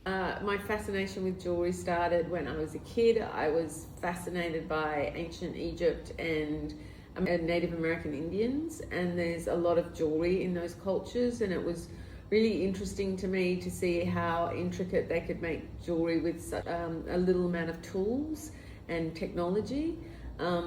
My fascination with jewelry started when I was a kid. I was fascinated by ancient Egypt and Native American Indians, and there's a lot of jewelry in those cultures, and it was really interesting to me to see how intricate they could make jewelry with such a little amount of tools and technology.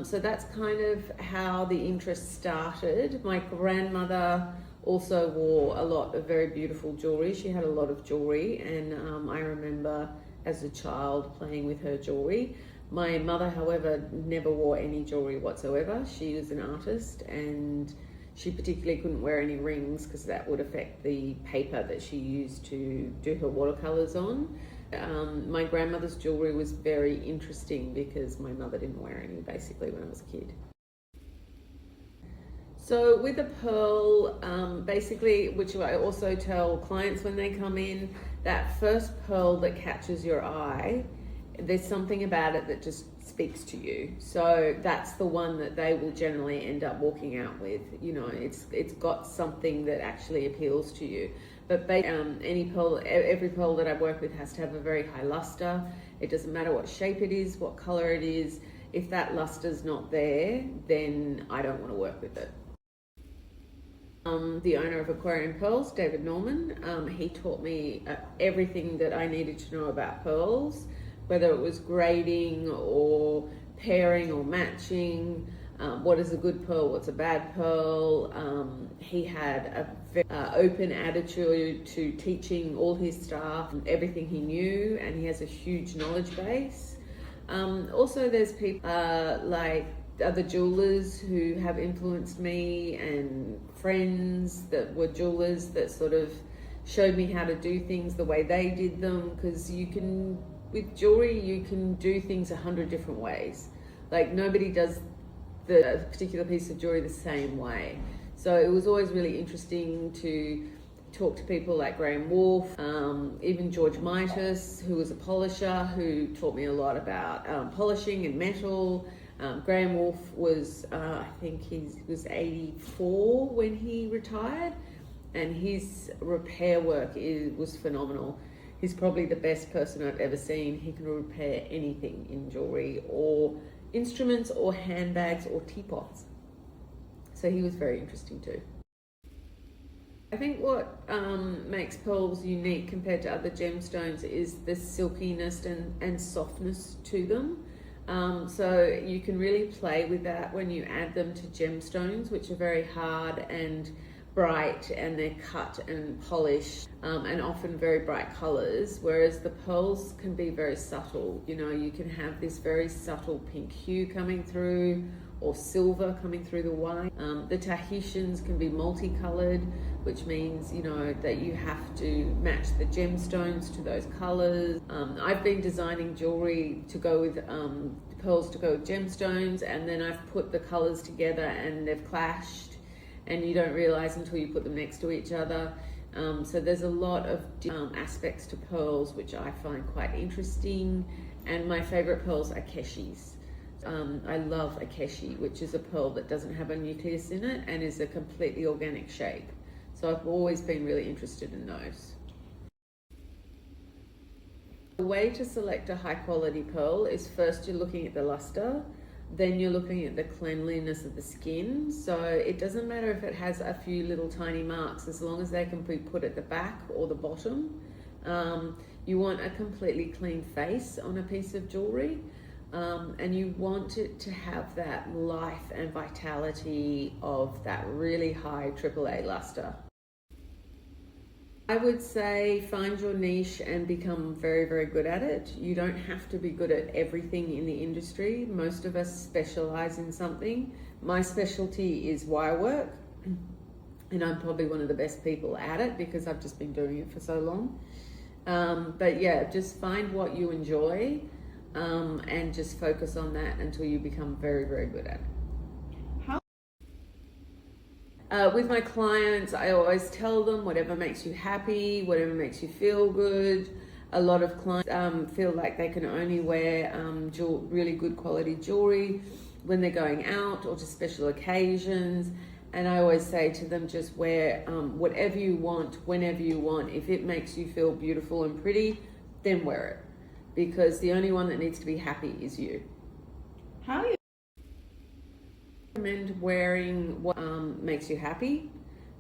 So that's kind of how the interest started. My grandmother also wore a lot of very beautiful jewelry. She had a lot of jewelry, and I remember as a child playing with her jewelry. My mother, however, never wore any jewelry whatsoever. She was an artist, and she particularly couldn't wear any rings because that would affect the paper that she used to do her watercolors on. My grandmother's jewelry was very interesting because my mother didn't wear any basically when I was a kid. So with a pearl, basically, which I also tell clients when they come in, that first pearl that catches your eye, there's something about it that just speaks to you. So that's the one that they will generally end up walking out with. You know, it's got something that actually appeals to you. But any pearl, every pearl that I work with has to have a very high luster. It doesn't matter what shape it is, what color it is. If that luster's not there, then I don't want to work with it. The owner of Aquarian Pearls, David Norman, he taught me everything that I needed to know about pearls, whether it was grading or pairing or matching, what is a good pearl, what's a bad pearl. He had a very open attitude to teaching all his staff everything he knew, and he has a huge knowledge base. Also, there's people like other jewelers who have influenced me, and friends that were jewelers that sort of showed me how to do things the way they did them, because with jewelry you can do things 100 different ways. Like, nobody does the particular piece of jewelry the same way. So it was always really interesting to talk to people like Graham Wolf, even George Mitas, who was a polisher, who taught me a lot about polishing and metal. Graham Wolf was, I think he was 84 when he retired, and his repair work was phenomenal. He's probably the best person I've ever seen. He can repair anything in jewelry or instruments or handbags or teapots. So he was very interesting too. I think what makes pearls unique compared to other gemstones is the silkiness and softness to them. So you can really play with that when you add them to gemstones, which are very hard and bright, and they're cut and polished, and often very bright colors, whereas the pearls can be very subtle. You know, you can have this very subtle pink hue coming through, or silver coming through the white. The Tahitians can be multicolored, which means, you know, that you have to match the gemstones to those colors. I've been designing jewelry to go with pearls to go with gemstones, and then I've put the colors together and they've clashed, and you don't realize until you put them next to each other. So there's a lot of aspects to pearls which I find quite interesting, and my favorite pearls are keshis. I love a keshi, which is a pearl that doesn't have a nucleus in it and is a completely organic shape. So I've always been really interested in those. The way to select a high quality pearl is, first you're looking at the luster, then you're looking at the cleanliness of the skin. So it doesn't matter if it has a few little tiny marks, as long as they can be put at the back or the bottom. You want a completely clean face on a piece of jewelry. And you want it to have that life and vitality of that really high AAA luster. I would say find your niche and become very, very good at it. You don't have to be good at everything in the industry. Most of us specialize in something. My specialty is wire work, and I'm probably one of the best people at it because I've just been doing it for so long. But yeah, just find what you enjoy, and just focus on that until you become very, very good at it. With my clients, I always tell them whatever makes you happy, whatever makes you feel good. A lot of clients feel like they can only wear really good quality jewelry when they're going out or to special occasions. And I always say to them, just wear whatever you want, whenever you want. If it makes you feel beautiful and pretty, then wear it, because the only one that needs to be happy is you. How you Recommend wearing what makes you happy.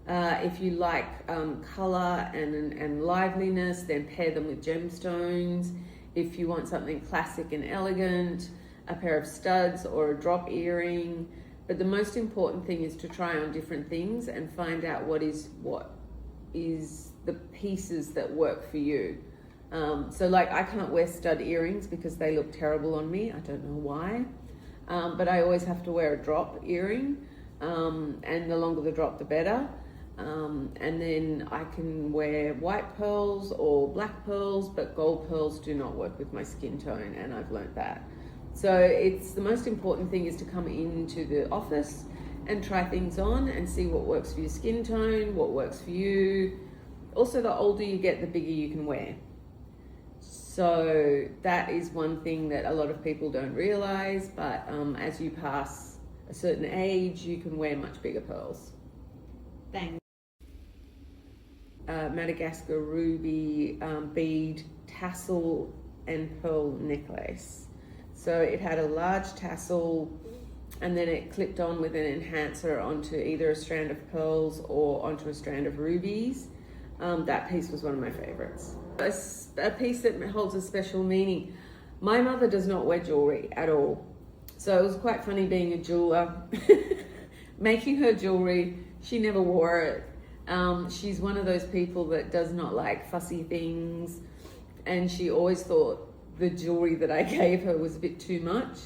If you like color and liveliness, then pair them with gemstones. If you want something classic and elegant, a pair of studs or a drop earring. But the most important thing is to try on different things and find out what is the pieces that work for you. So like, I can't wear stud earrings because they look terrible on me. I don't know why. But I always have to wear a drop earring, and the longer the drop, the better. And then I can wear white pearls or black pearls, but gold pearls do not work with my skin tone, and I've learnt that. So it's the most important thing is to come into the office and try things on and see what works for your skin tone, what works for you. Also, the older you get, the bigger you can wear. So that is one thing that a lot of people don't realize, but as you pass a certain age, you can wear much bigger pearls. Thanks. Madagascar ruby bead tassel and pearl necklace. So it had a large tassel, and then it clipped on with an enhancer onto either a strand of pearls or onto a strand of rubies. That piece was one of my favorites. A piece that holds a special meaning. My mother does not wear jewelry at all. So it was quite funny being a jeweler, making her jewelry. She never wore it. She's one of those people that does not like fussy things, and she always thought the jewelry that I gave her was a bit too much.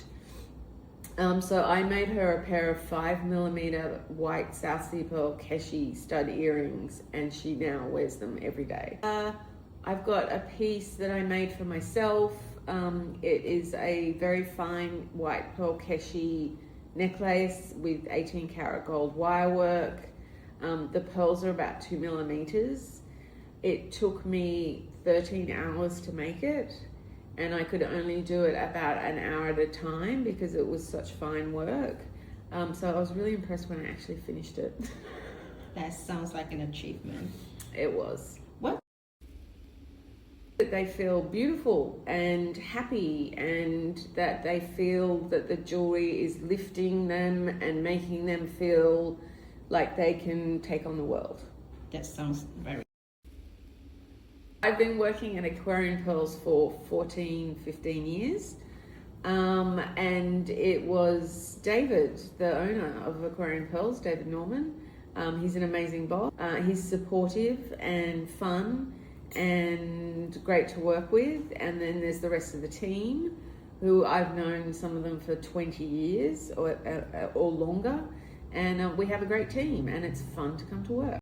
So I made her a pair of 5mm white South Sea Pearl Keshi stud earrings, and she now wears them every day. I've got a piece that I made for myself. It is a very fine white pearl Keshi necklace with 18 karat gold wire work. The pearls are about 2mm. It took me 13 hours to make it, and I could only do it about an hour at a time because it was such fine work. So I was really impressed when I actually finished it. That sounds like an achievement. It was. What? That they feel beautiful and happy, and that they feel that the jewelry is lifting them and making them feel like they can take on the world. That sounds very... I've been working at Aquarian Pearls for 15 years. And it was David, the owner of Aquarian Pearls, David Norman. He's an amazing boss. He's supportive and fun and great to work with. And then there's the rest of the team, who I've known some of them for 20 years or longer. And we have a great team, and it's fun to come to work.